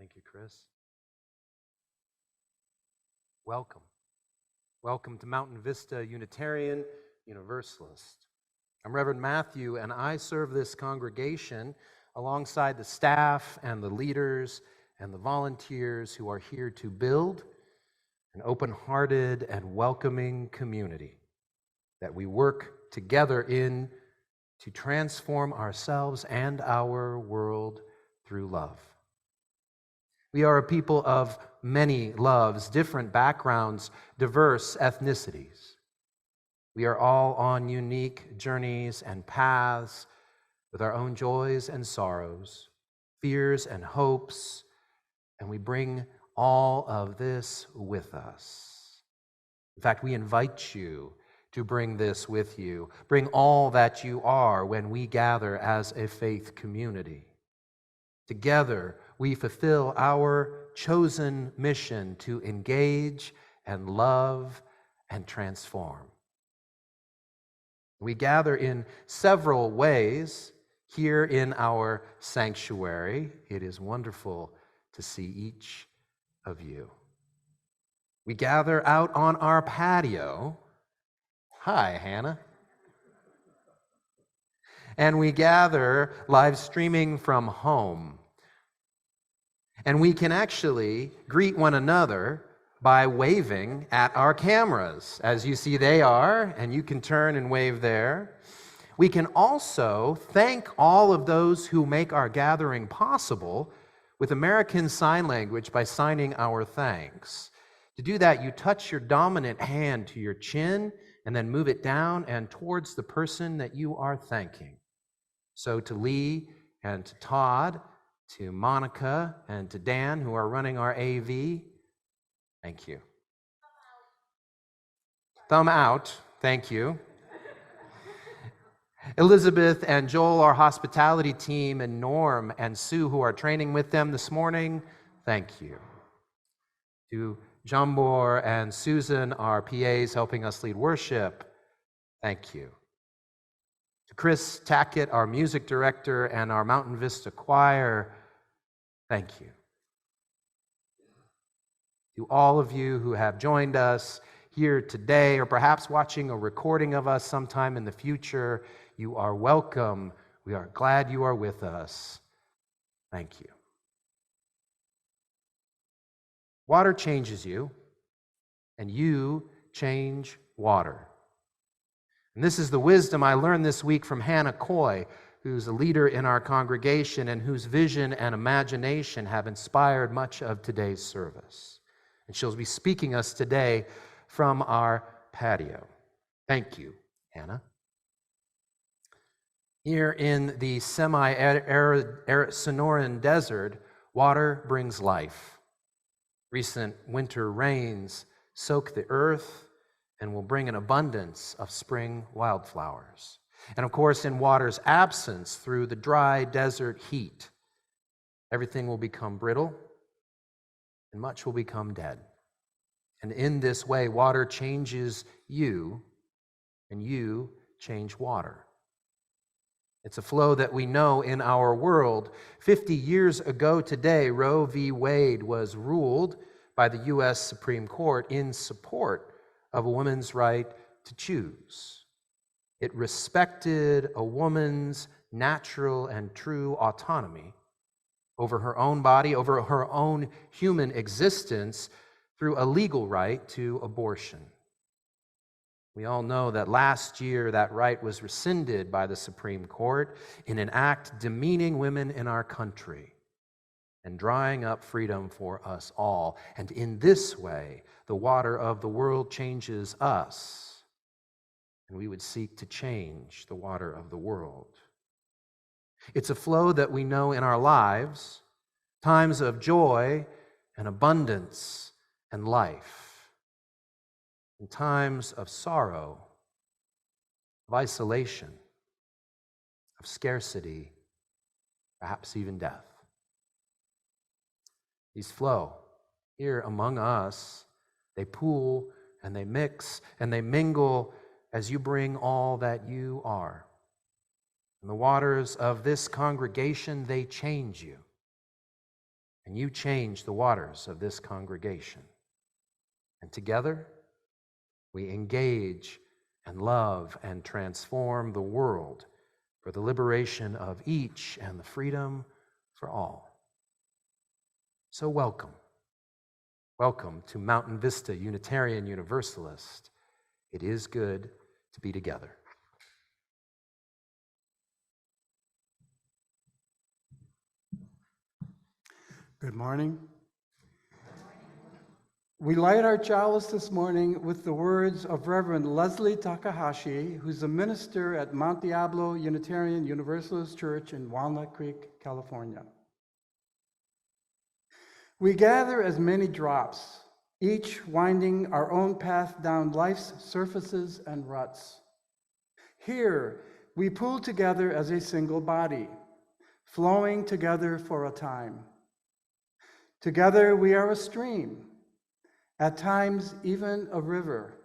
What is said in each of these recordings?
Thank you, Chris. Welcome. Welcome to Mountain Vista Unitarian Universalist. I'm Reverend Matthew, and I serve this congregation alongside the staff and the leaders and the volunteers who are here to build an open-hearted and welcoming community that we work together in to transform ourselves and our world through love. We are a people of many loves, different backgrounds, diverse ethnicities. We are all on unique journeys and paths with our own joys and sorrows, fears and hopes, and we bring all of this with us. In fact, we invite you to bring this with you. Bring all that you are when we gather as a faith community. Together, we fulfill our chosen mission to engage and love and transform. We gather in several ways here in our sanctuary. It is wonderful to see each of you. We gather out on our patio. Hi, Hannah. And we gather live streaming from home. And we can actually greet one another by waving at our cameras. As you see, they are, and you can turn and wave there. We can also thank all of those who make our gathering possible with American Sign Language by signing our thanks. To do that, you touch your dominant hand to your chin and then move it down and towards the person that you are thanking. So to Lee and to Todd, to Monica and to Dan, who are running our AV, thank you. Thumb out, thank you. Elizabeth and Joel, our hospitality team, and Norm and Sue, who are training with them this morning, thank you. To Jambor and Susan, our PAs, helping us lead worship, thank you. To Chris Tackett, our music director, and our Mountain Vista Choir, thank you. To all of you who have joined us here today, or perhaps watching a recording of us sometime in the future, you are welcome. We are glad you are with us. Thank you. Water changes you, and you change water. And this is the wisdom I learned this week from Hannah Coy, who's a leader in our congregation and whose vision and imagination have inspired much of today's service. And she'll be speaking us today from our patio. Thank you, Hannah. Here in the semi-arid Sonoran Desert, water brings life. Recent winter rains soak the earth and will bring an abundance of spring wildflowers. And of course, in water's absence, through the dry desert heat, everything will become brittle and much will become dead. And in this way, water changes you and you change water. It's a flow that we know in our world. 50 years ago today, Roe v. Wade was ruled by the U.S. Supreme Court in support of a woman's right to choose. It respected a woman's natural and true autonomy over her own body, over her own human existence, through a legal right to abortion. We all know that last year that right was rescinded by the Supreme Court in an act demeaning women in our country and drying up freedom for us all. And in this way, the water of the world changes us, and we would seek to change the water of the world. It's a flow that we know in our lives, times of joy and abundance and life. In times of sorrow, of isolation, of scarcity, perhaps even death. These flow here among us. They pool and they mix and they mingle as you bring all that you are. And the waters of this congregation, they change you. and you change the waters of this congregation. And together, we engage and love and transform the world for the liberation of each and the freedom for all. So welcome. Welcome to Mountain Vista Unitarian Universalist. It is good to be together. Good morning. We light our chalice this morning with the words of Reverend Leslie Takahashi, who's a minister at Mount Diablo Unitarian Universalist Church in Walnut Creek, California. We gather as many drops, each winding our own path down life's surfaces and ruts. Here, we pool together as a single body, flowing together for a time. Together, we are a stream, at times even a river.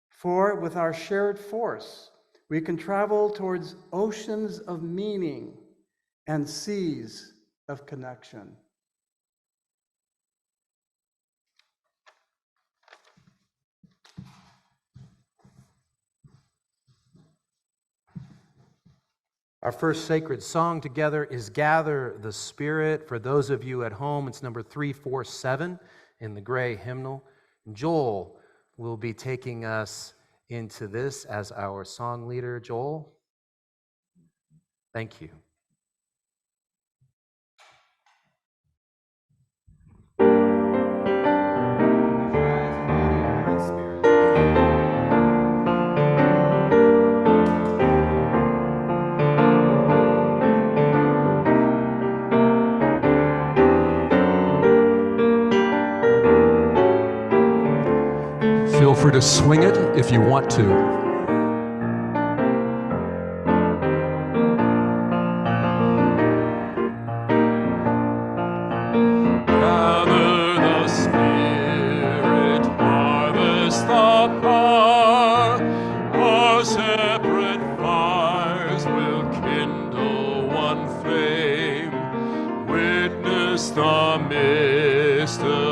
For with our shared force, we can travel towards oceans of meaning and seas of connection. Our first sacred song together is Gather the Spirit. For those of you at home, it's number 347 in the gray hymnal. Joel will be taking us into this as our song leader. Joel, thank you. Feel free to swing it if you want to. Gather the Spirit, harvest the power. Our separate fires will kindle one flame. Witness the mystery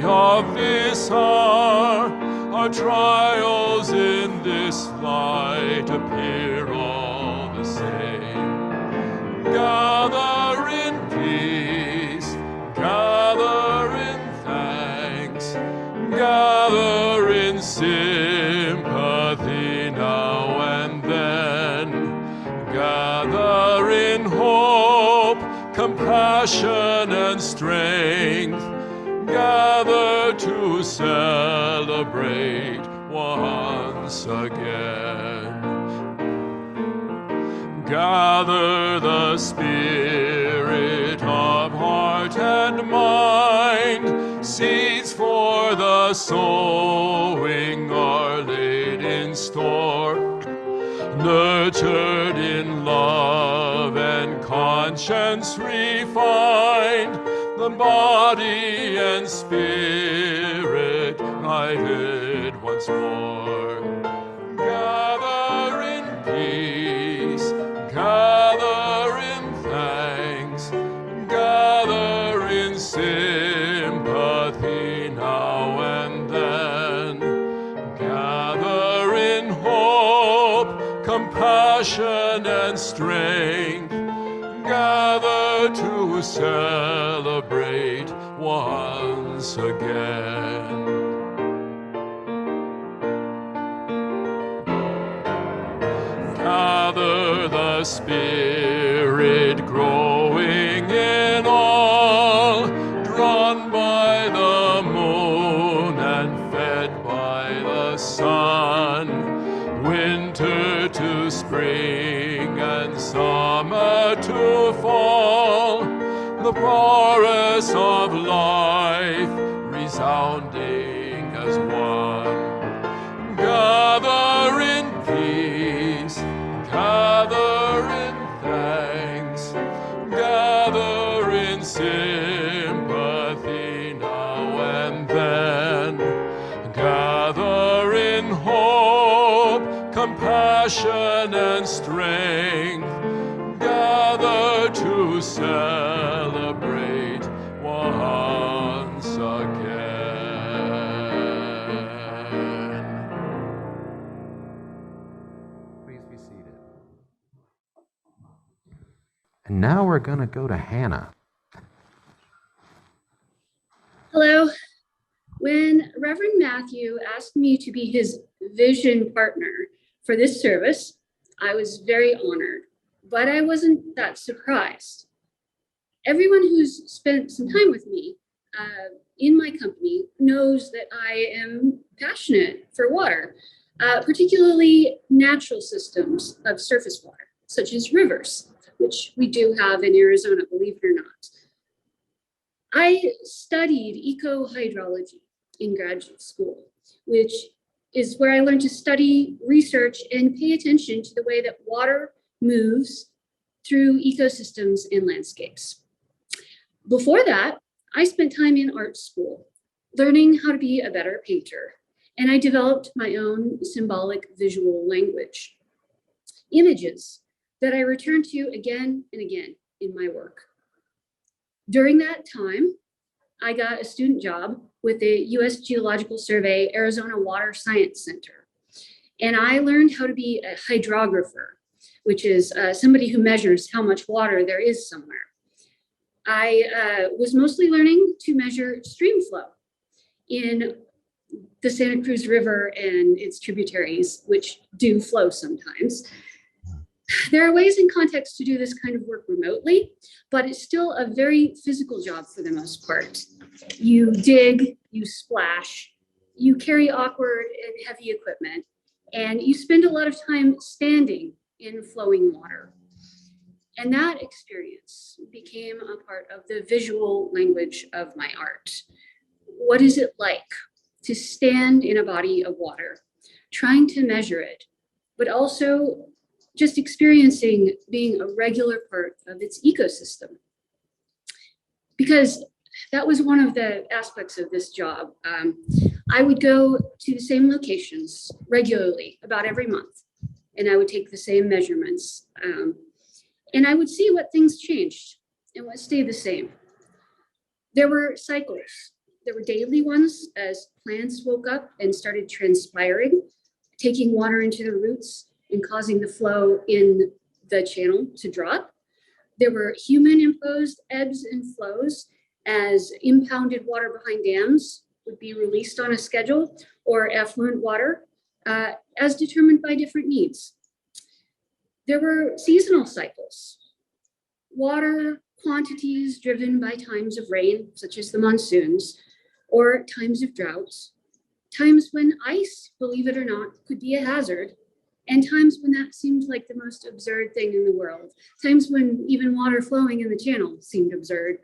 of this hour. Our trials in this light appear all the same. Gather in peace, gather in thanks, gather in sympathy now and then. Gather in hope, compassion and strength. Gather to celebrate once again. Gather the spirit of heart and mind. Seeds for the sowing are laid in store. Nurtured in love and conscience refined. The body and spirit united once more. Gather in peace, gather in thanks, gather in sympathy now and then. Gather in hope, compassion and strength. Gather to celebrate once again. Gather the Spirit growing in all, drawn by the moon and fed by the sun. Winter to spring and summer to fall, the chorus of life resounding as one. Gather in peace, gather in thanks, gather in sympathy now and then. Gather in hope, compassion and strength. Gather to to celebrate once again. Please be seated. And now we're going to go to Hannah. Hello. When Reverend Matthew asked me to be his vision partner for this service, I was very honored, but I wasn't that surprised. Everyone who's spent some time with me in my company knows that I am passionate for water, particularly natural systems of surface water, such as rivers, which we do have in Arizona, believe it or not. I studied ecohydrology in graduate school, which is where I learned to study, research, and pay attention to the way that water moves through ecosystems and landscapes. Before that, I spent time in art school, learning how to be a better painter, and I developed my own symbolic visual language, images that I return to again and again in my work. During that time, I got a student job with the U.S. Geological Survey Arizona Water Science Center. And I learned how to be a hydrographer, which is somebody who measures how much water there is somewhere. I was mostly learning to measure stream flow in the Santa Cruz River and its tributaries, which do flow sometimes. There are ways and contexts to do this kind of work remotely, but it's still a very physical job for the most part. You dig, you splash, you carry awkward and heavy equipment, and you spend a lot of time standing in flowing water. And that experience became a part of the visual language of my art. What is it like to stand in a body of water, trying to measure it, but also just experiencing being a regular part of its ecosystem? Because that was one of the aspects of this job. I would go to the same locations regularly, about every month, and I would take the same measurements. And I would see what things changed and what stayed the same. There were cycles. There were daily ones as plants woke up and started transpiring, taking water into the roots and causing the flow in the channel to drop. There were human-imposed ebbs and flows as impounded water behind dams would be released on a schedule, or effluent water as determined by different needs. There were seasonal cycles, water quantities driven by times of rain, such as the monsoons, or times of droughts, times when ice, believe it or not, could be a hazard, and times when that seemed like the most absurd thing in the world, times when even water flowing in the channel seemed absurd,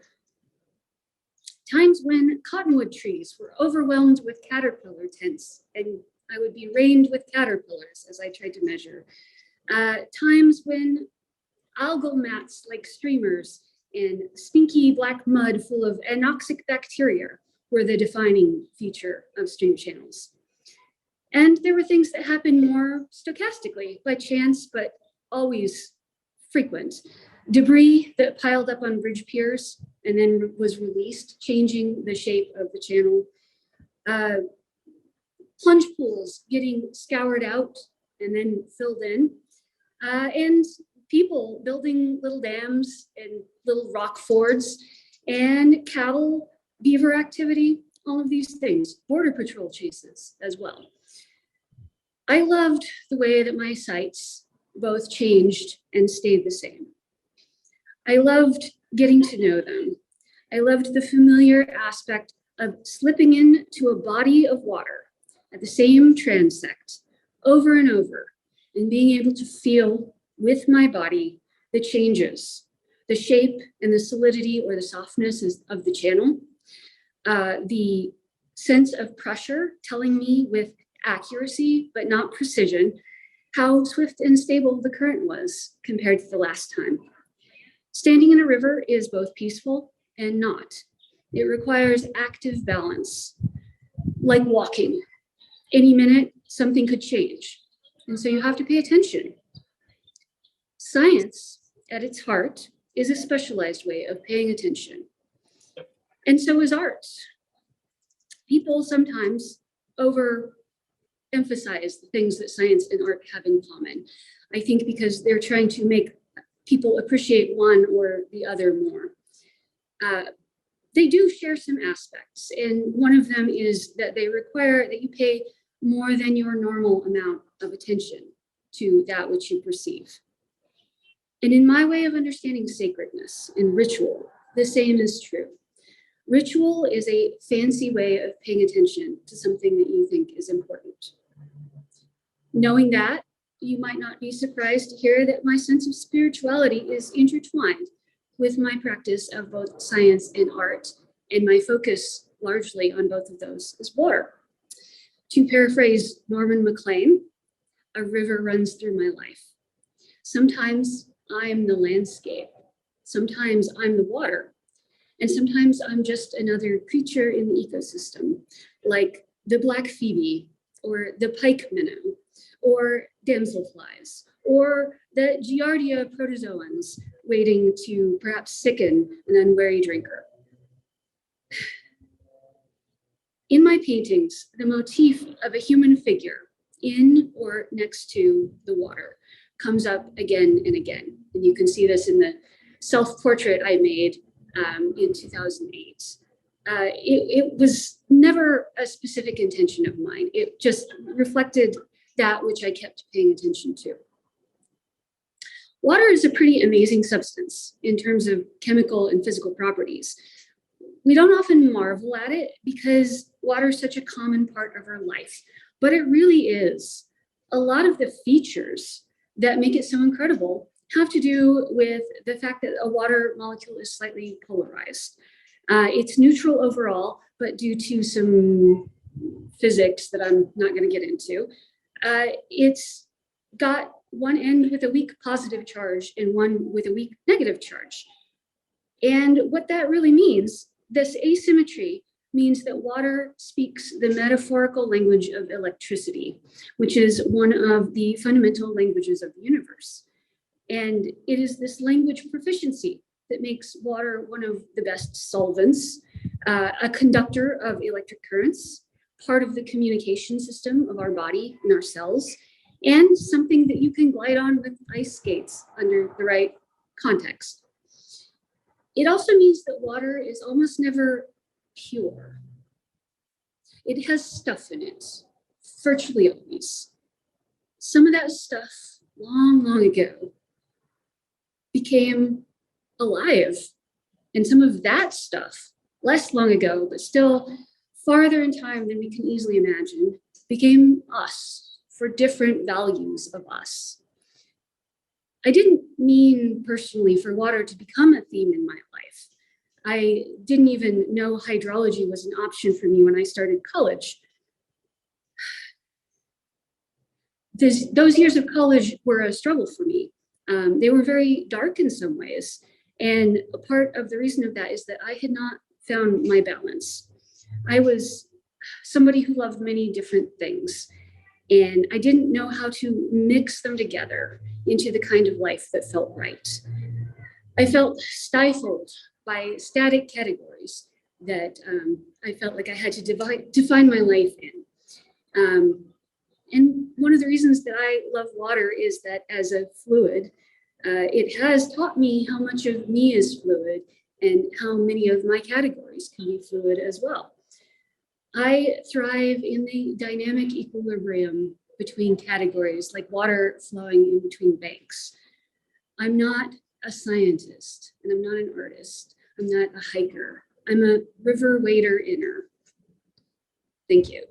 times when cottonwood trees were overwhelmed with caterpillar tents, and I would be rained with caterpillars as I tried to measure, times when algal mats like streamers and stinky black mud full of anoxic bacteria were the defining feature of stream channels. And there were things that happened more stochastically, by chance, but always frequent. Debris that piled up on bridge piers and then was released, changing the shape of the channel. Plunge pools getting scoured out and then filled in. And people building little dams and little rock fords, and cattle, beaver activity, all of these things, border patrol chases as well. I loved the way that my sites both changed and stayed the same. I loved getting to know them. I loved the familiar aspect of slipping into a body of water at the same transect over and over, and being able to feel with my body the changes, the shape and the solidity or the softness of the channel, the sense of pressure telling me with accuracy, but not precision, how swift and stable the current was compared to the last time. Standing in a river is both peaceful and not. It requires active balance, like walking. Any minute, something could change. And so you have to pay attention. Science, at its heart, is a specialized way of paying attention. And so is art. People sometimes overemphasize the things that science and art have in common. I think because they're trying to make people appreciate one or the other more. They do share some aspects, and one of them is that they require that you pay more than your normal amount of attention to that which you perceive. And in my way of understanding sacredness and ritual, the same is true. Ritual is a fancy way of paying attention to something that you think is important. Knowing that, you might not be surprised to hear that my sense of spirituality is intertwined with my practice of both science and art, and my focus largely on both of those is water. To paraphrase Norman MacLean, a river runs through my life. Sometimes I'm the landscape, sometimes I'm the water, and sometimes I'm just another creature in the ecosystem, like the black phoebe, or the pike minnow, or damselflies, or the Giardia protozoans waiting to perhaps sicken an unwary drinker. In my paintings, the motif of a human figure in or next to the water comes up again and again. And you can see this in the self-portrait I made in 2008. It was never a specific intention of mine. It just reflected that which I kept paying attention to. Water is a pretty amazing substance in terms of chemical and physical properties. We don't often marvel at it because water is such a common part of our life, but it really is. A lot of the features that make it so incredible have to do with the fact that a water molecule is slightly polarized. It's neutral overall, but due to some physics that I'm not going to get into, it's got one end with a weak positive charge and one with a weak negative charge. And what that really means, this asymmetry means that water speaks the metaphorical language of electricity, which is one of the fundamental languages of the universe. And it is this language proficiency that makes water one of the best solvents, a conductor of electric currents, part of the communication system of our body and our cells, and something that you can glide on with ice skates under the right context. It also means that water is almost never pure. It has stuff in it, virtually always. Some of that stuff, long, long ago, became alive. And some of that stuff, less long ago, but still farther in time than we can easily imagine, became us for different values of us. I didn't mean personally for water to become a theme in my life. I didn't even know hydrology was an option for me when I started college. Those years of college were a struggle for me. They were very dark in some ways. And a part of the reason of that is that I had not found my balance. I was somebody who loved many different things, and I didn't know how to mix them together into the kind of life that felt right. I felt stifled by static categories that I felt like I had to define my life in. And one of the reasons that I love water is that as a fluid, it has taught me how much of me is fluid and how many of my categories can be fluid as well. I thrive in the dynamic equilibrium between categories, like water flowing in between banks. I'm not a scientist, and I'm not an artist. I'm not a hiker. I'm a river wader inner. Thank you.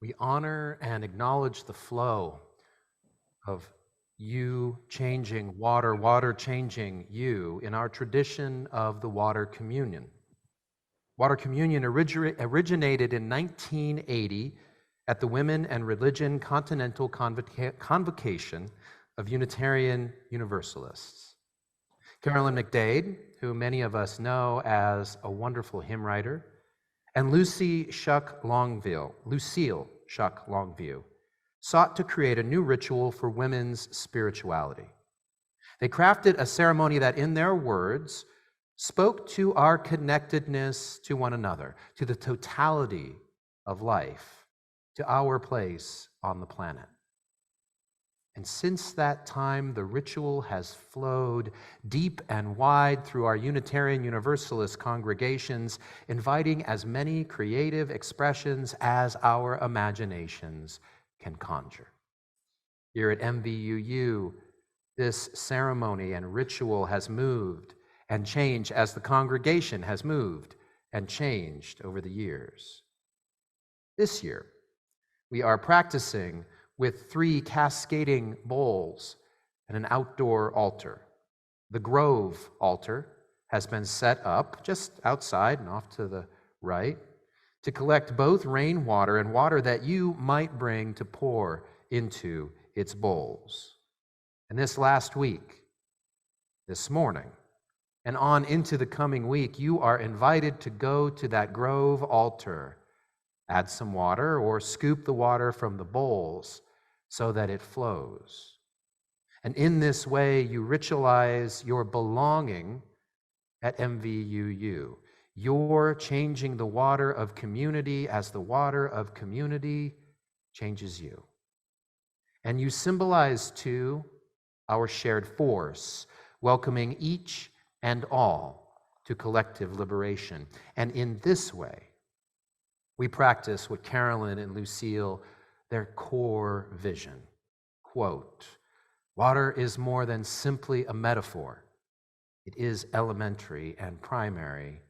We honor and acknowledge the flow of you changing water, water changing you in our tradition of the water communion. Water communion originated in 1980 at the Women and Religion Continental Convocation of Unitarian Universalists. Carolyn McDade, who many of us know as a wonderful hymn writer, and Lucille Shuck Longview sought to create a new ritual for women's spirituality. They crafted a ceremony that, in their words, spoke to our connectedness to one another, to the totality of life, to our place on the planet. And since that time, the ritual has flowed deep and wide through our Unitarian Universalist congregations, inviting as many creative expressions as our imaginations can conjure. Here at MVUU, this ceremony and ritual has moved and changed as the congregation has moved and changed over the years. This year, we are practicing with 3 cascading bowls and an outdoor altar. The Grove altar has been set up just outside and off to the right to collect both rainwater and water that you might bring to pour into its bowls. And this last week, this morning, and on into the coming week, you are invited to go to that Grove altar, add some water, or scoop the water from the bowls so that it flows. And in this way, you ritualize your belonging at MVUU. You're changing the water of community as the water of community changes you. And you symbolize, too, our shared force, welcoming each and all to collective liberation. And in this way, we practice what Carolyn and Lucille, their core vision. Quote, water is more than simply a metaphor. It is elementary and primary,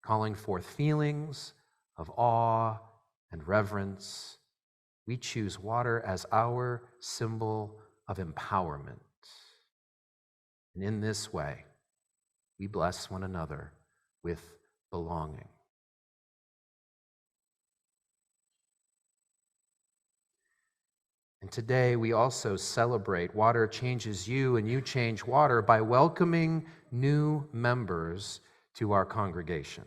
calling forth feelings of awe and reverence. We choose water as our symbol of empowerment. And in this way, we bless one another with belonging. And today we also celebrate Water Changes You and You Change Water by welcoming new members to our congregation.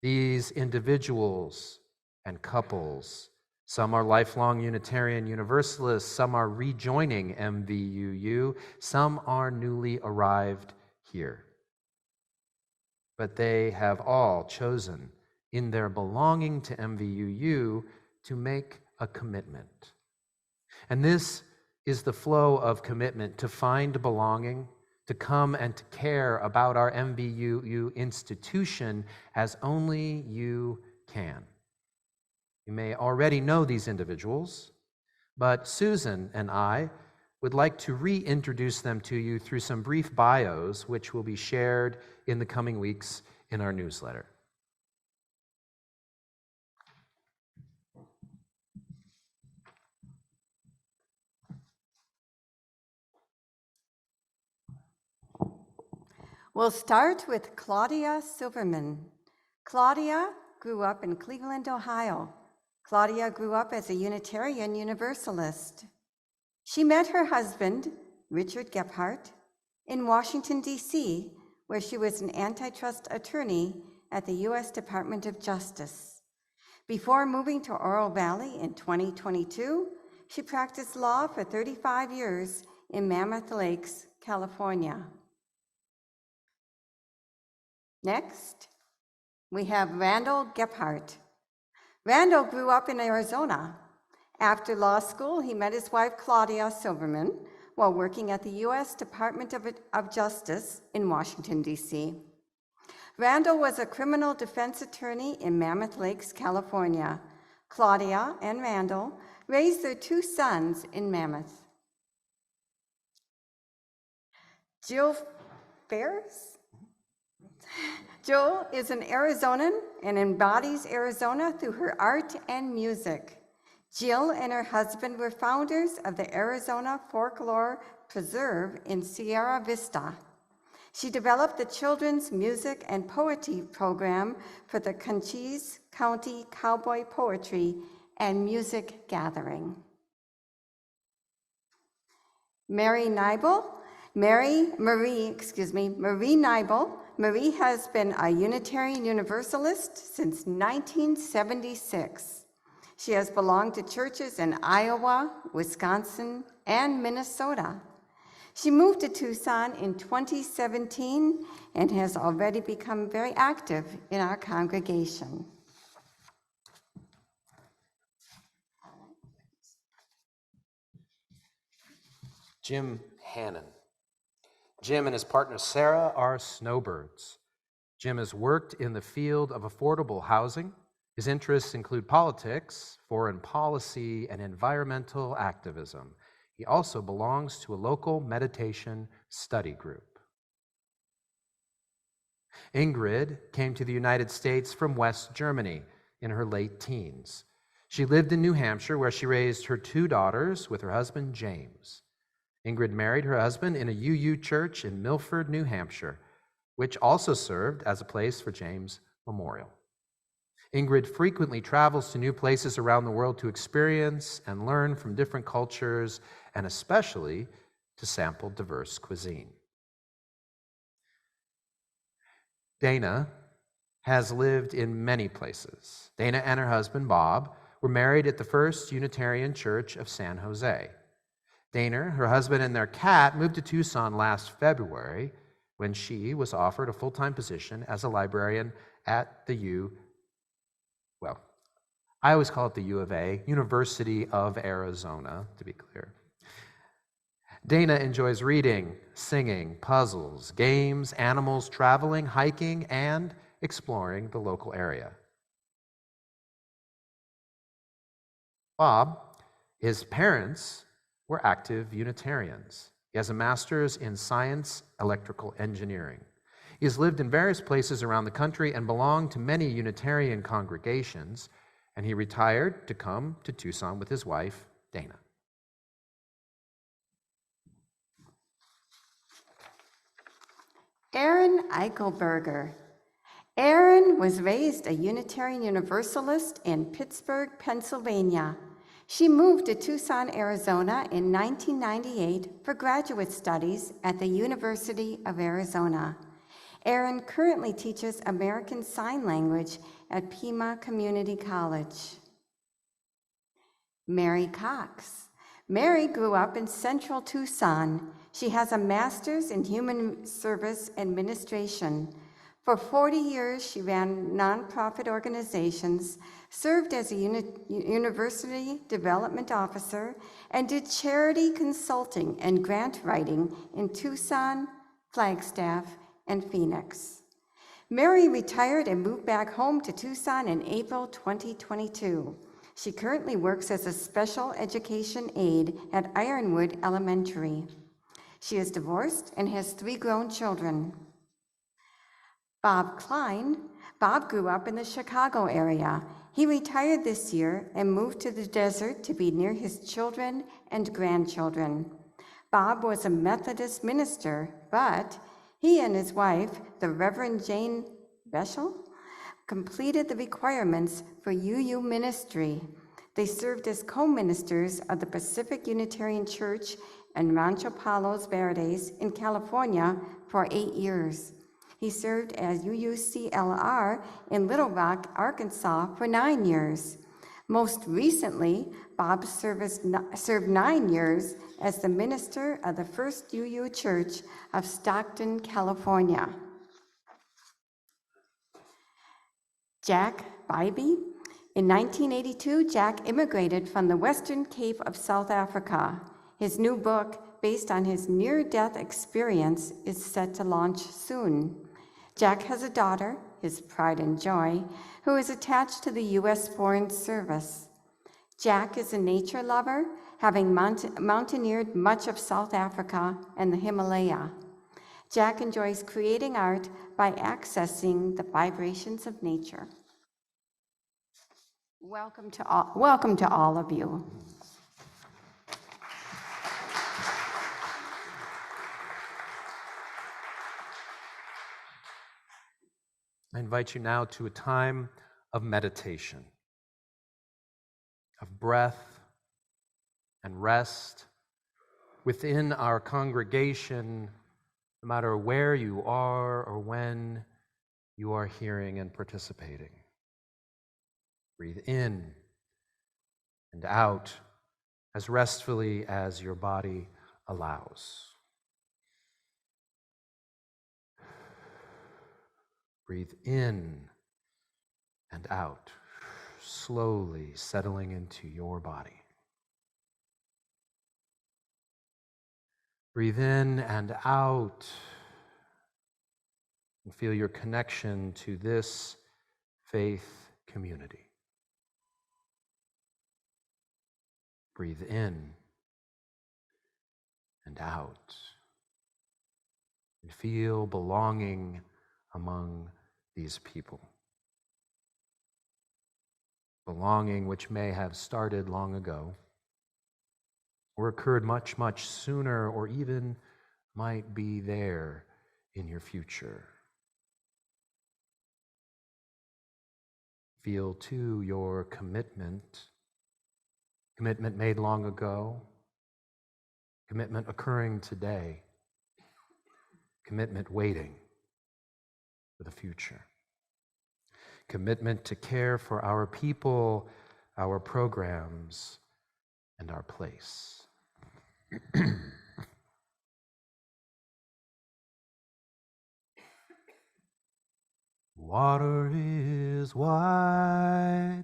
These individuals and couples, some are lifelong Unitarian Universalists, some are rejoining MVUU, some are newly arrived here. But they have all chosen in their belonging to MVUU to make a commitment. And this is the flow of commitment to find belonging, to come and to care about our MVUU institution as only you can. You may already know these individuals, but Susan and I would like to reintroduce them to you through some brief bios, which will be shared in the coming weeks in our newsletter. We'll start with Claudia Silverman. Claudia grew up in Cleveland, Ohio. Claudia grew up as a Unitarian Universalist. She met her husband, Richard Gephardt, in Washington, D.C., where she was an antitrust attorney at the U.S. Department of Justice. Before moving to Oro Valley in 2022, she practiced law for 35 years in Mammoth Lakes, California. Next, we have Randall Gephardt. Randall grew up in Arizona. After law school, he met his wife, Claudia Silverman, while working at the U.S. Department of Justice in Washington, D.C. Randall was a criminal defense attorney in Mammoth Lakes, California. Claudia and Randall raised their 2 sons in Mammoth. Jill Ferris? Jill is an Arizonan and embodies Arizona through her art and music. Jill and her husband were founders of the Arizona Folklore Preserve in Sierra Vista. She developed the children's music and poetry program for the Cochise County Cowboy Poetry and Music Gathering. Marie Nibel Marie has been a Unitarian Universalist since 1976. She has belonged to churches in Iowa, Wisconsin, and Minnesota. She moved to Tucson in 2017 and has already become very active in our congregation. Jim Hannon. Jim and his partner Sarah are snowbirds. Jim has worked in the field of affordable housing. His interests include politics, foreign policy, and environmental activism. He also belongs to a local meditation study group. Ingrid came to the United States from West Germany in her late teens. She lived in New Hampshire, where she raised her 2 daughters with her husband, James. Ingrid married her husband in a UU church in Milford, New Hampshire, which also served as a place for James' memorial. Ingrid frequently travels to new places around the world to experience and learn from different cultures, and especially to sample diverse cuisine. Dana has lived in many places. Dana and her husband, Bob, were married at the First Unitarian Church of San Jose. Dana, her husband, and their cat moved to Tucson last February when she was offered a full-time position as a librarian at the I always call it the U of A, University of Arizona, to be clear. Dana enjoys reading, singing, puzzles, games, animals, traveling, hiking, and exploring the local area. Bob, his parents were active Unitarians. He has a master's in science electrical engineering. He has lived in various places around the country and belonged to many Unitarian congregations, and he retired to come to Tucson with his wife, Dana. Erin Eichelberger. Erin was raised a Unitarian Universalist in Pittsburgh, Pennsylvania. She moved to Tucson, Arizona in 1998 for graduate studies at the University of Arizona. Erin currently teaches American Sign Language at Pima Community College. Mary Cox. Mary grew up in central Tucson. She has a master's in human service administration. For 40 years, she ran nonprofit organizations, served as a university development officer, and did charity consulting and grant writing in Tucson, Flagstaff, and Phoenix. Mary retired and moved back home to Tucson in April 2022. She currently works as a special education aide at Ironwood Elementary. She is divorced and has 3 grown children. Bob Klein. Bob grew up in the Chicago area. He retired this year and moved to the desert to be near his children and grandchildren. Bob was a Methodist minister, but he and his wife, the Reverend Jane Beschel, completed the requirements for UU ministry. They served as co-ministers of the Pacific Unitarian Church in Rancho Palos Verdes in California for 8 years. He served as UUCLR in Little Rock, Arkansas for 9 years. Most recently, Bob served 9 years as the minister of the First UU Church of Stockton, California. Jack Bybee. In 1982, Jack immigrated from the Western Cape of South Africa. His new book, based on his near-death experience, is set to launch soon. Jack has a daughter, his pride and joy, who is attached to the U.S. Foreign Service. Jack is a nature lover, having mountaineered much of South Africa and the Himalaya. Jack enjoys creating art by accessing the vibrations of nature. Welcome to all of you. I invite you now to a time of meditation, of breath and rest within our congregation, no matter where you are or when you are hearing and participating. Breathe in and out as restfully as your body allows. Breathe in and out, slowly settling into your body. Breathe in and out and feel your connection to this faith community. Breathe in and out and feel belonging among these people. Belonging which may have started long ago or occurred much, much sooner, or even might be there in your future. Feel too your commitment made long ago, commitment occurring today, commitment waiting for the future, commitment to care for our people, our programs, and our place. Water is wide,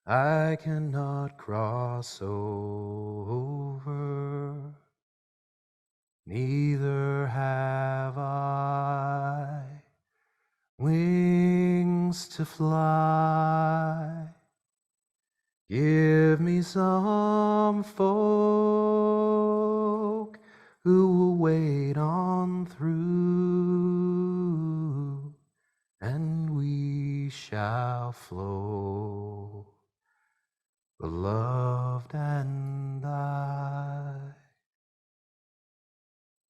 I cannot cross over, neither have I wings to fly. Give me some folk who will wade on through, and we shall flow, beloved and I.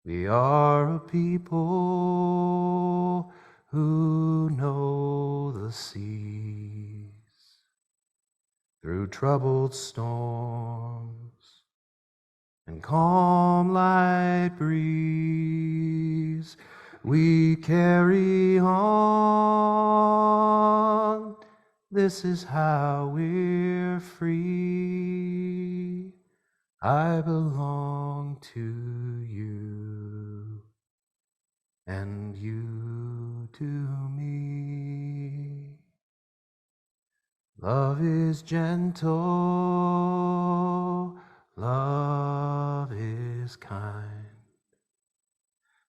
We are a people who know the seas through troubled storms and calm light breeze. We carry on. This is how we're free. I belong to you, and you to me. Love is gentle, love is kind.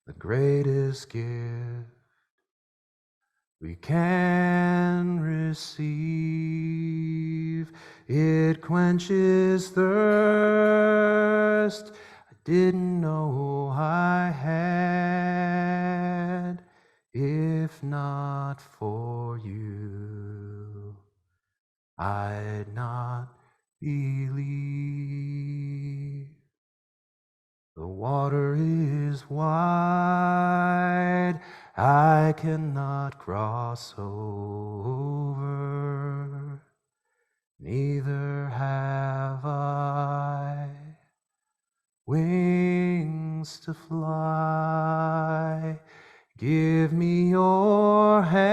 The greatest gift we can receive. It quenches thirst I didn't know I had. If not for you, I'd not believe. The water is wide, I cannot cross over, neither have I wings to fly. Give me your hand,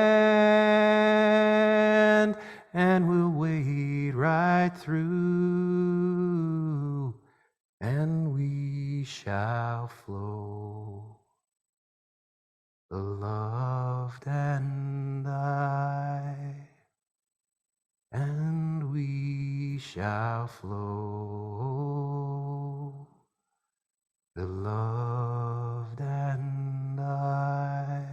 and we'll wade right through, and we shall flow, beloved and I, and we shall flow, beloved and I.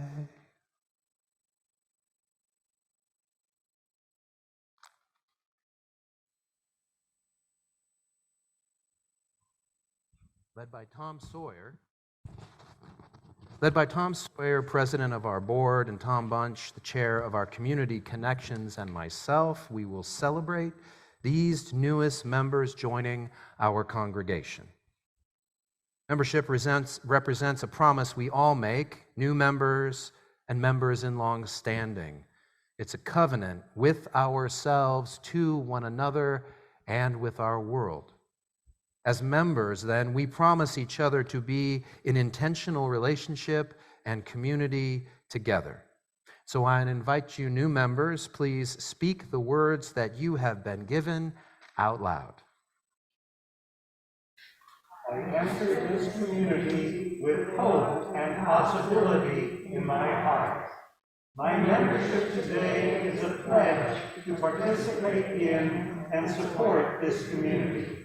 Led by Tom Sawyer, Led by Tom Sawyer, president of our board, and Tom Bunch, the chair of our Community Connections, and myself, we will celebrate these newest members joining our congregation. Membership represents a promise we all make, new members and members in long standing. It's a covenant with ourselves, to one another, and with our world. As members, then, we promise each other to be in intentional relationship and community together. So I invite you, new members, please speak the words that you have been given out loud. I enter this community with hope and possibility in my heart. My membership today is a pledge to participate in and support this community.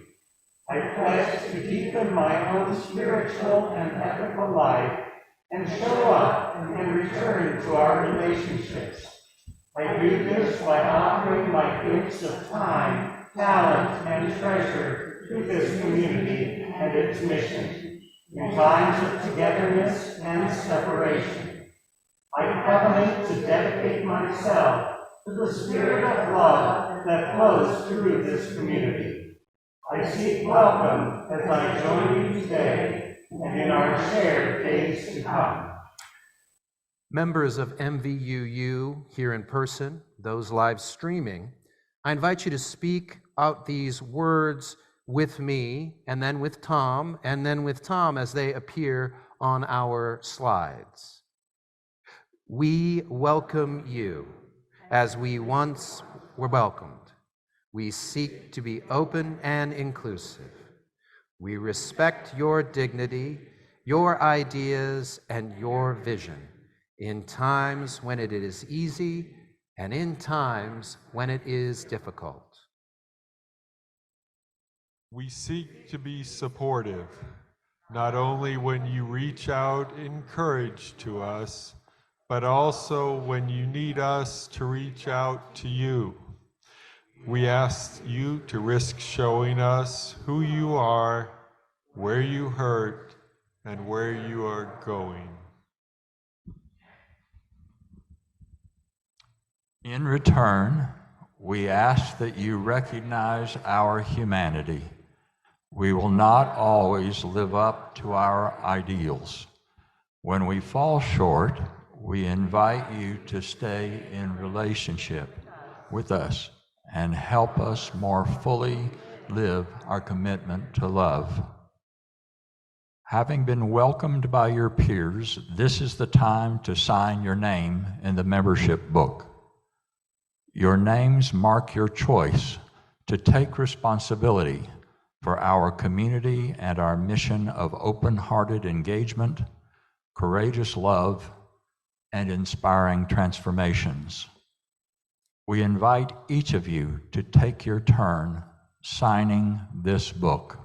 I pledge to deepen my own spiritual and ethical life and show up and return to our relationships. I do this by offering my gifts of time, talent, and treasure to this community and its mission in times of togetherness and separation. I covenant to dedicate myself to the spirit of love that flows through this community. I seek welcome as I join you today and in our shared days to come. Members of MVUU here in person, those live streaming, I invite you to speak out these words with me, and then with Tom, and then with Tom as they appear on our slides. We welcome you as we once were welcomed. We seek to be open and inclusive. We respect your dignity, your ideas, and your vision in times when it is easy and in times when it is difficult. We seek to be supportive, not only when you reach out in courage to us, but also when you need us to reach out to you. We ask you to risk showing us who you are, where you hurt, and where you are going. In return, we ask that you recognize our humanity. We will not always live up to our ideals. When we fall short, we invite you to stay in relationship with us and help us more fully live our commitment to love. Having been welcomed by your peers, this is the time to sign your name in the membership book. Your names mark your choice to take responsibility for our community and our mission of open-hearted engagement, courageous love, and inspiring transformations. We invite each of you to take your turn signing this book.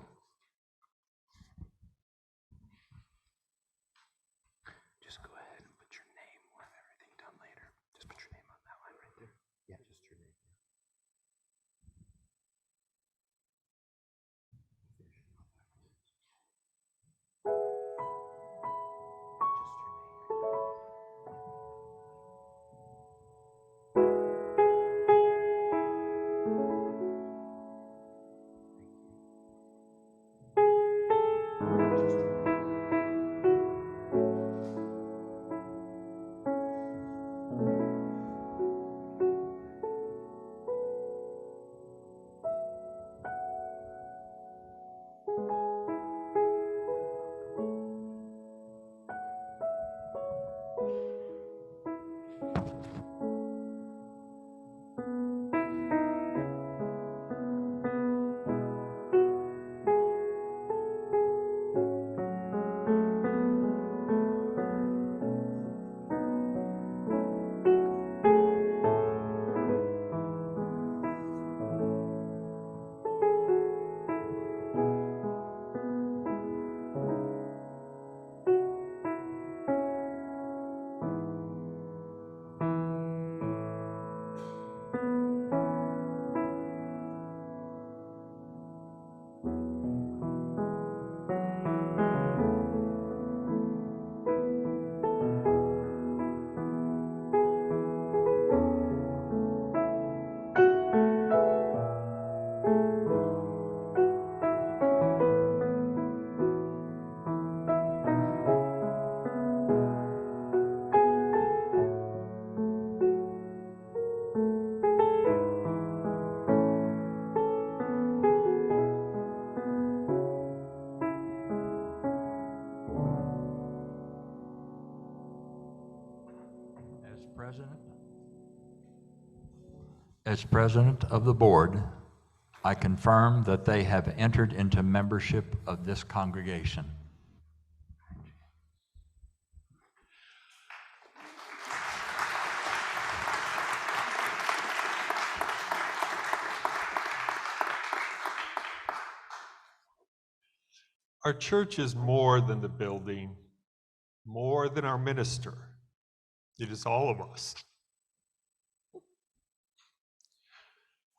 Just go ahead and put your name. We'll have everything done later. Just put your name on that line right there. Yeah, just your name. As president of the board, I confirm that they have entered into membership of this congregation. Our church is more than the building, more than our minister. It is all of us.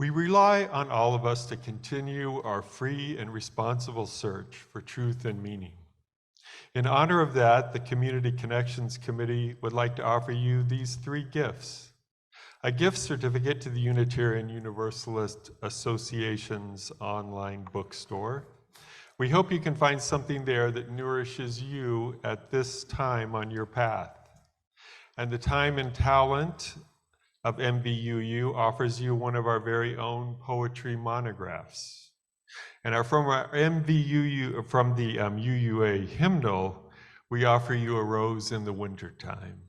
We rely on all of us to continue our free and responsible search for truth and meaning. In honor of that, the Community Connections Committee would like to offer you these 3 gifts. A gift certificate to the Unitarian Universalist Association's online bookstore. We hope you can find something there that nourishes you at this time on your path. And the time and talent of MVUU offers you one of our very own poetry monographs. And from our MVUU, from the UUA hymnal, we offer you A Rose in the Wintertime.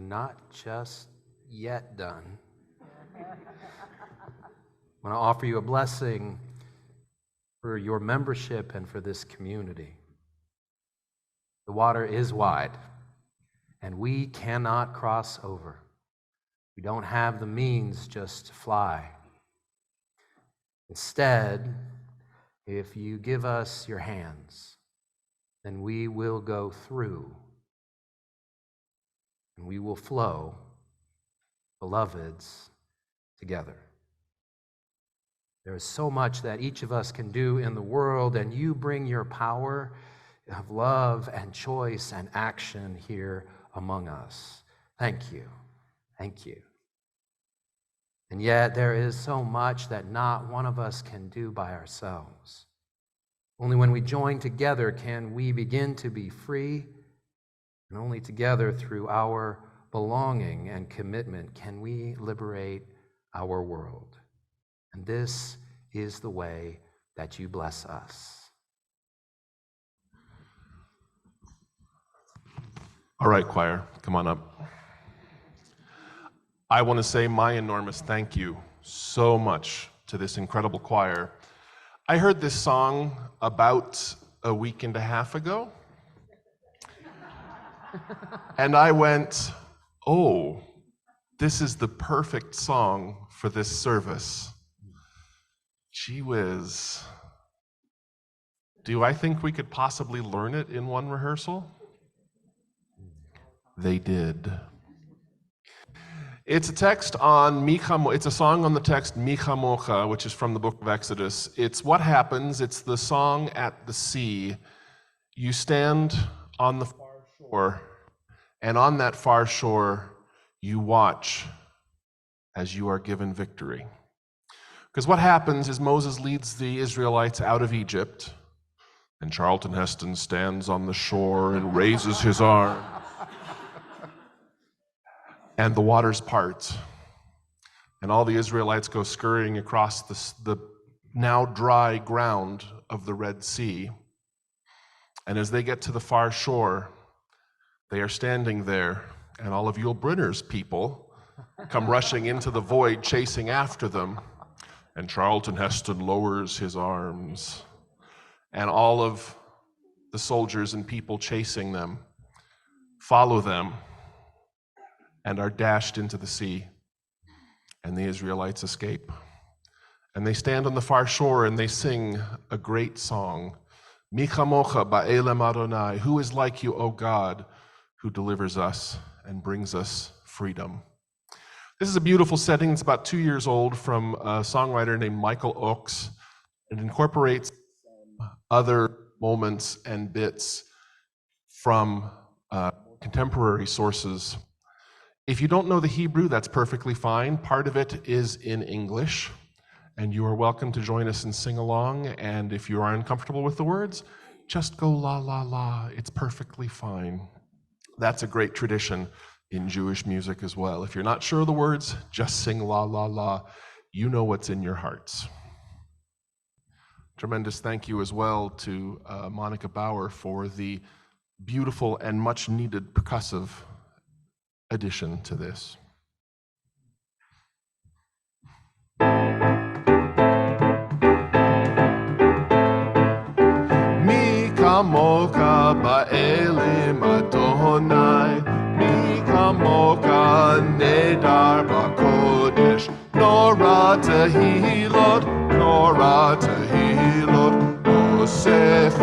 Not just yet done. I want to offer you a blessing for your membership and for this community. The water is wide, and we cannot cross over. We don't have the means just to fly. Instead, if you give us your hands, then we will go through. And we will flow, beloveds, together. There is so much that each of us can do in the world, and you bring your power of love and choice and action here among us. Thank you. Thank you. And yet there is so much that not one of us can do by ourselves. Only when we join together can we begin to be free. And only together through our belonging and commitment can we liberate our world. And this is the way that you bless us. All right, choir, come on up. I want to say my enormous thank you so much to this incredible choir. I heard this song about a week and a half ago. And I went, oh, this is the perfect song for this service. Gee whiz. Do I think we could possibly learn it in one rehearsal? They did. It's a text on it's a song on the text Mi Chamocha, which is from the book of Exodus. It's what happens, it's the song at the sea. You stand on the far shore, and on that far shore, you watch as you are given victory. Because what happens is Moses leads the Israelites out of Egypt, and Charlton Heston stands on the shore and raises his arm. And the waters part, and all the Israelites go scurrying across the now dry ground of the Red Sea. And as they get to the far shore, they are standing there, and all of Yul Brynner's people come rushing into the void, chasing after them. And Charlton Heston lowers his arms, and all of the soldiers and people chasing them follow them and are dashed into the sea, and the Israelites escape. And they stand on the far shore and they sing a great song. Mi chamocha ba'elem Adonai, who is like you, O God, who delivers us and brings us freedom. This is a beautiful setting. It's about 2 years old, from a songwriter named Michael Oakes. It incorporates other moments and bits from contemporary sources. If you don't know the Hebrew, that's perfectly fine. Part of it is in English, and you are welcome to join us and sing along. And if you are uncomfortable with the words, just go la, la, la. It's perfectly fine. That's a great tradition in Jewish music as well. If you're not sure of the words, just sing la, la, la. You know what's in your hearts. Tremendous thank you as well to Monica Bauer for the beautiful and much needed percussive addition to this. Mi kamoka ba'elim Adonai, mi kamoka nedar ba'kodesh, nora tehilot, osef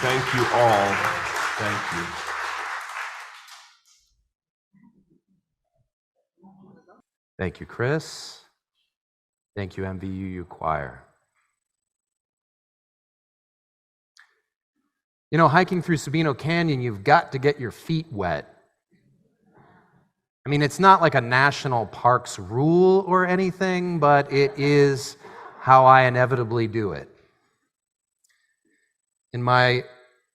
Thank you all. Thank you. Thank you, Chris. Thank you, MVUU Choir. You know, hiking through Sabino Canyon, you've got to get your feet wet. I mean, it's not like a national parks rule or anything, but it is how I inevitably do it. In my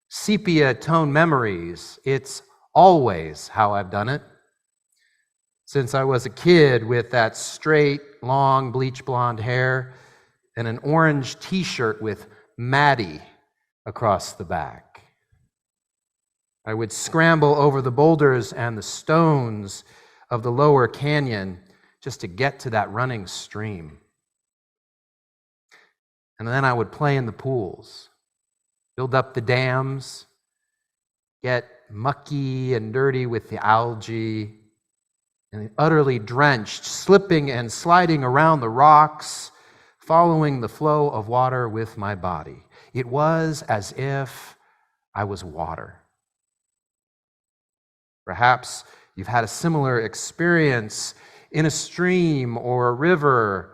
sepia tone memories, it's always how I've done it. Since I was a kid with that straight, long, bleach blonde hair and an orange t-shirt with Maddie across the back. I would scramble over the boulders and the stones of the lower canyon just to get to that running stream. And then I would play in the pools, build up the dams, get mucky and dirty with the algae, and utterly drenched, slipping and sliding around the rocks, following the flow of water with my body. It was as if I was water. Perhaps you've had a similar experience in a stream or a river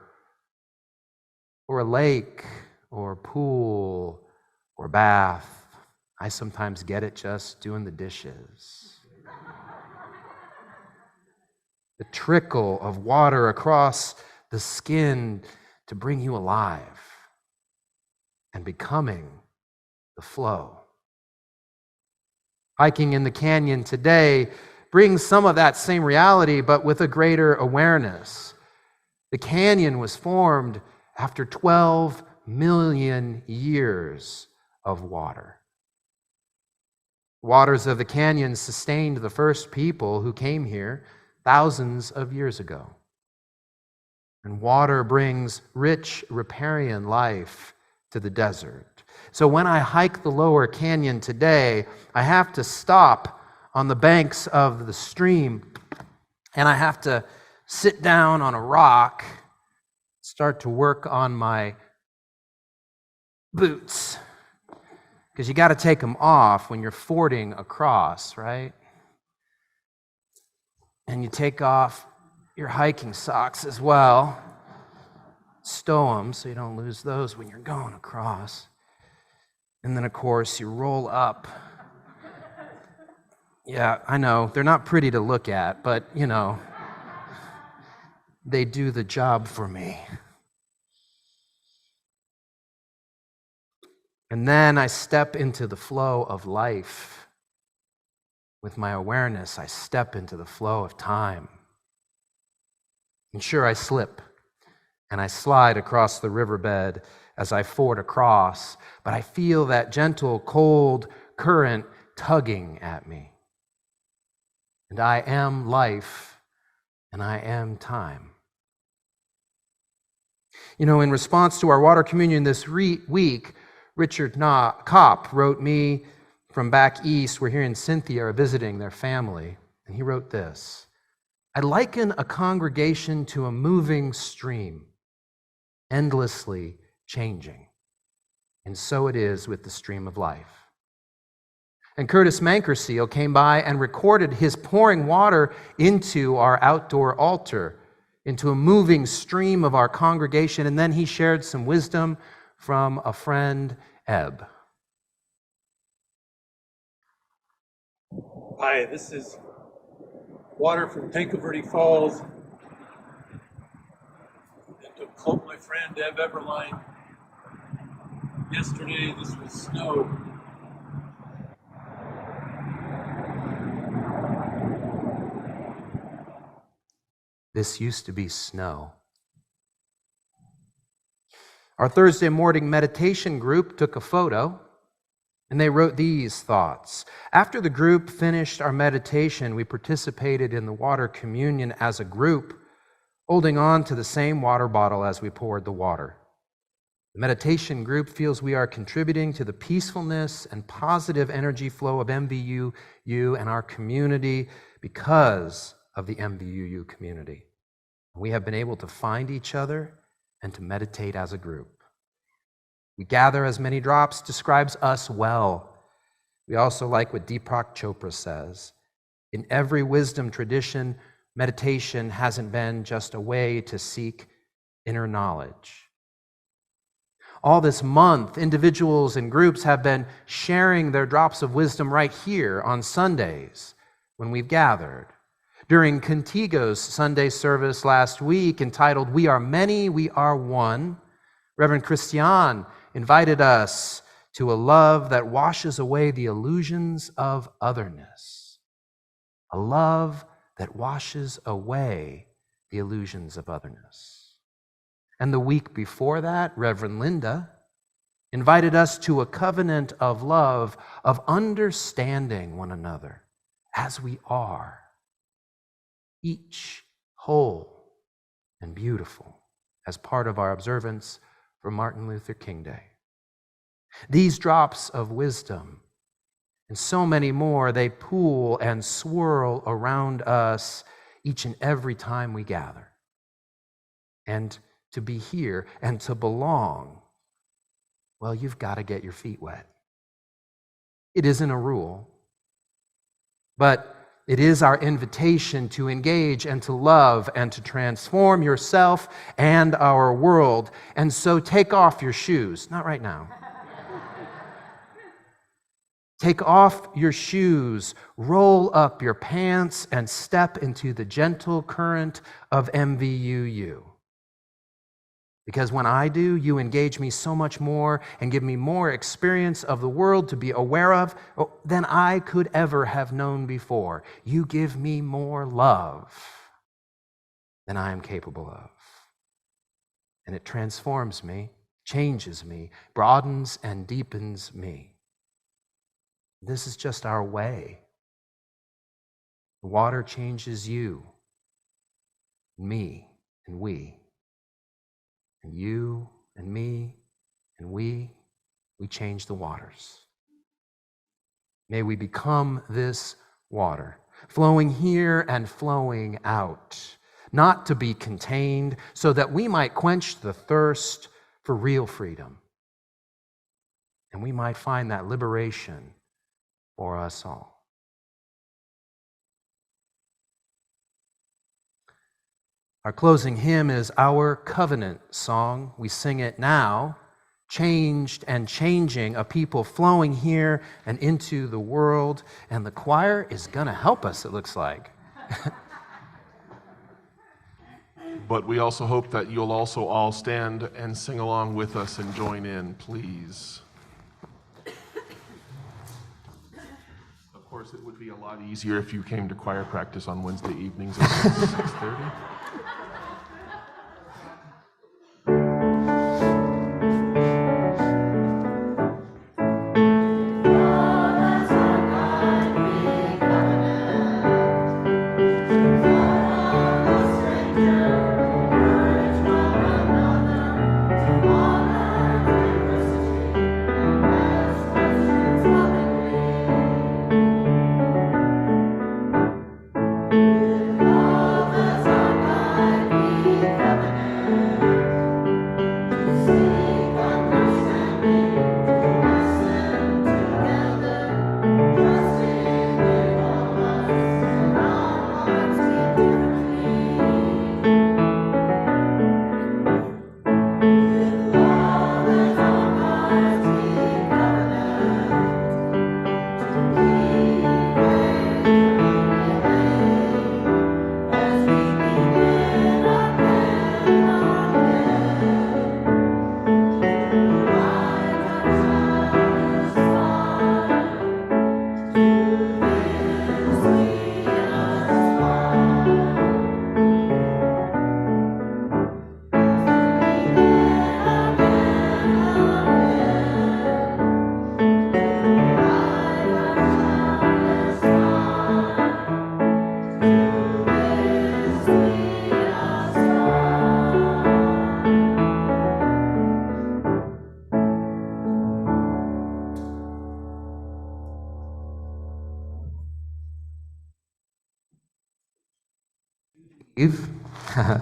or a lake or a pool or bath. I sometimes get it just doing the dishes. The trickle of water across the skin to bring you alive and becoming the flow. Hiking in the canyon today brings some of that same reality, but with a greater awareness. The canyon was formed after 12 million years of water. The waters of the canyon sustained the first people who came here thousands of years ago. And water brings rich riparian life to the desert. So when I hike the lower canyon today, I have to stop on the banks of the stream, and I have to sit down on a rock, start to work on my boots, because you got to take them off when you're fording across, right? And you take off your hiking socks as well. Stow them so you don't lose those when you're going across. And then, of course, you roll up. Yeah, I know, they're not pretty to look at, but, you know, they do the job for me. And then I step into the flow of life. With my awareness, I step into the flow of time. And sure, I slip, and I slide across the riverbed as I ford across, but I feel that gentle, cold current tugging at me. And I am life, and I am time. You know, in response to our water communion this week, Richard Kopp wrote me from back east, where he and Cynthia are visiting their family, and he wrote this: I liken a congregation to a moving stream, endlessly changing. And so it is with the stream of life. And Curtis Mankerseal came by and recorded his pouring water into our outdoor altar, into a moving stream of our congregation, and then he shared some wisdom from a friend, Ebb. Hi, this is water from Tanque Verde Falls. And to quote my friend Ebb Everline, yesterday this was snow. This used to be snow. Our Thursday morning meditation group took a photo, and they wrote these thoughts. After the group finished our meditation, we participated in the water communion as a group, holding on to the same water bottle as we poured the water. The meditation group feels we are contributing to the peacefulness and positive energy flow of MVUU and our community because of the MVUU community. We have been able to find each other and to meditate as a group. We gather as many drops describes us well. We also like what Deepak Chopra says. In every wisdom tradition, meditation hasn't been just a way to seek inner knowledge. All this month, individuals and groups have been sharing their drops of wisdom right here on Sundays when we've gathered. During Contigo's Sunday service last week, entitled We Are Many, We Are One, Reverend Christian invited us to a love that washes away the illusions of otherness. A love that washes away the illusions of otherness. And the week before that, Reverend Linda invited us to a covenant of love, of understanding one another as we are, each whole and beautiful, as part of our observance for Martin Luther King Day. These drops of wisdom and so many more, they pool and swirl around us each and every time we gather. And to be here and to belong, well, you've got to get your feet wet. It isn't a rule, but it is our invitation to engage and to love and to transform yourself and our world. And so take off your shoes. Not right now. Take off your shoes, roll up your pants, and step into the gentle current of MVUU. Because when I do, you engage me so much more and give me more experience of the world to be aware of than I could ever have known before. You give me more love than I am capable of. And it transforms me, changes me, broadens and deepens me. This is just our way. The water changes you, me, and we. And you and me and we change the waters. May we become this water, flowing here and flowing out, not to be contained, so that we might quench the thirst for real freedom. And we might find that liberation for us all. Our closing hymn is Our Covenant Song. We sing it now, changed and changing, a people flowing here and into the world. And the choir is going to help us, it looks like. But we also hope that you'll also all stand and sing along with us and join in, please. Of course, it would be a lot easier if you came to choir practice on Wednesday evenings at 6:30.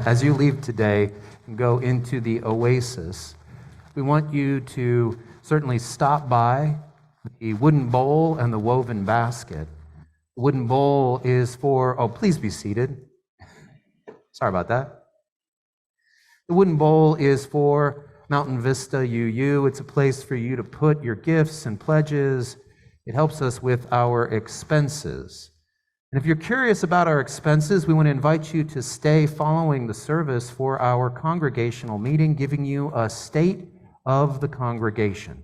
As you leave today and go into the oasis, we want you to certainly stop by the wooden bowl and the woven basket. The wooden bowl is for, please be seated. Sorry about that. The wooden bowl is for Mountain Vista UU. It's a place for you to put your gifts and pledges. It helps us with our expenses. And if you're curious about our expenses, we want to invite you to stay following the service for our congregational meeting, giving you a state of the congregation.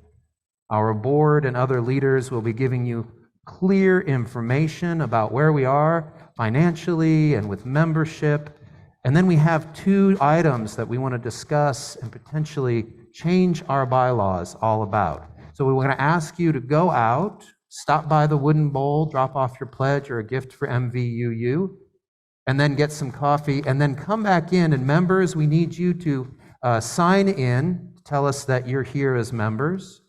Our board and other leaders will be giving you clear information about where we are financially and with membership. And then we have 2 items that we want to discuss and potentially change our bylaws all about. So we want to ask you to go out, stop by the wooden bowl, drop off your pledge or a gift for MVUU, and then get some coffee, and then come back in. And members, we need you to sign in, tell us that you're here as members.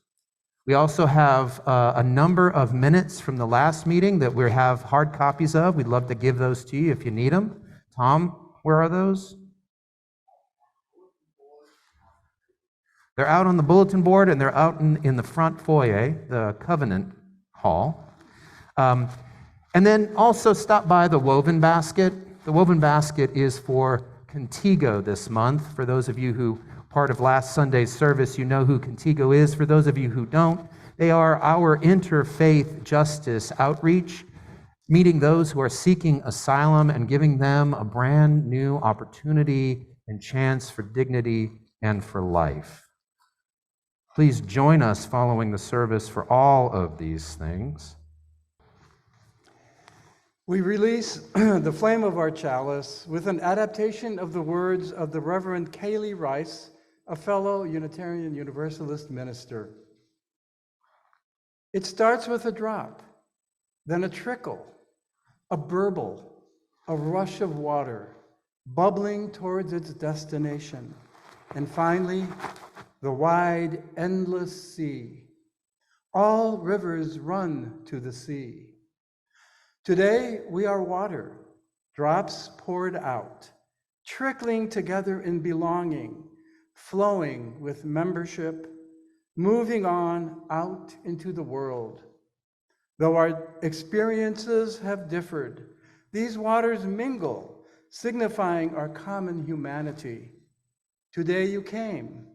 We also have a number of minutes from the last meeting that we have hard copies of. We'd love to give those to you if you need them. Tom, where are those? They're out on the bulletin board and they're out in the front foyer, the Covenant Hall. And then also stop by the Woven Basket. The Woven Basket is for Contigo this month. For those of you who part of last Sunday's service, you know who Contigo is. For those of you who don't, they are our interfaith justice outreach, meeting those who are seeking asylum and giving them a brand new opportunity and chance for dignity and for life. Please join us following the service for all of these things. We release the flame of our chalice with an adaptation of the words of the Reverend Kaylee Rice, a fellow Unitarian Universalist minister. It starts with a drop, then a trickle, a burble, a rush of water, bubbling towards its destination, and finally, the wide, endless sea. All rivers run to the sea. Today, we are water, drops poured out, trickling together in belonging, flowing with membership, moving on out into the world. Though our experiences have differed, these waters mingle, signifying our common humanity. Today you came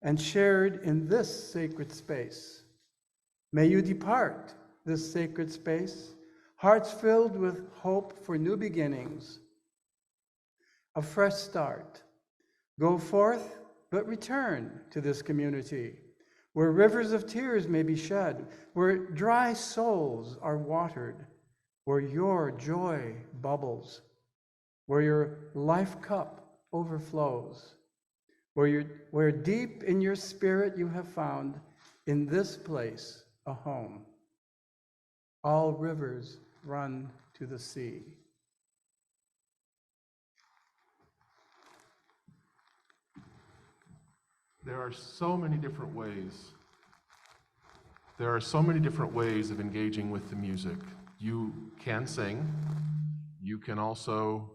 and shared in this sacred space. May you depart this sacred space, hearts filled with hope for new beginnings, a fresh start. Go forth, but return to this community, where rivers of tears may be shed, where dry souls are watered, where your joy bubbles, where your life cup overflows, where deep in your spirit you have found in this place a home. All rivers run to the sea. There are so many different ways. There are so many different ways of engaging with the music. You can sing. You can also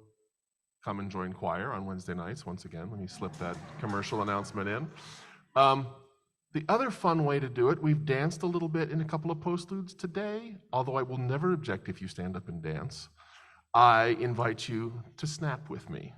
come and join choir on Wednesday nights. Once again, let me slip that commercial announcement in. The other fun way to do it, we've danced a little bit in a couple of postludes today, although I will never object if you stand up and dance. I invite you to snap with me.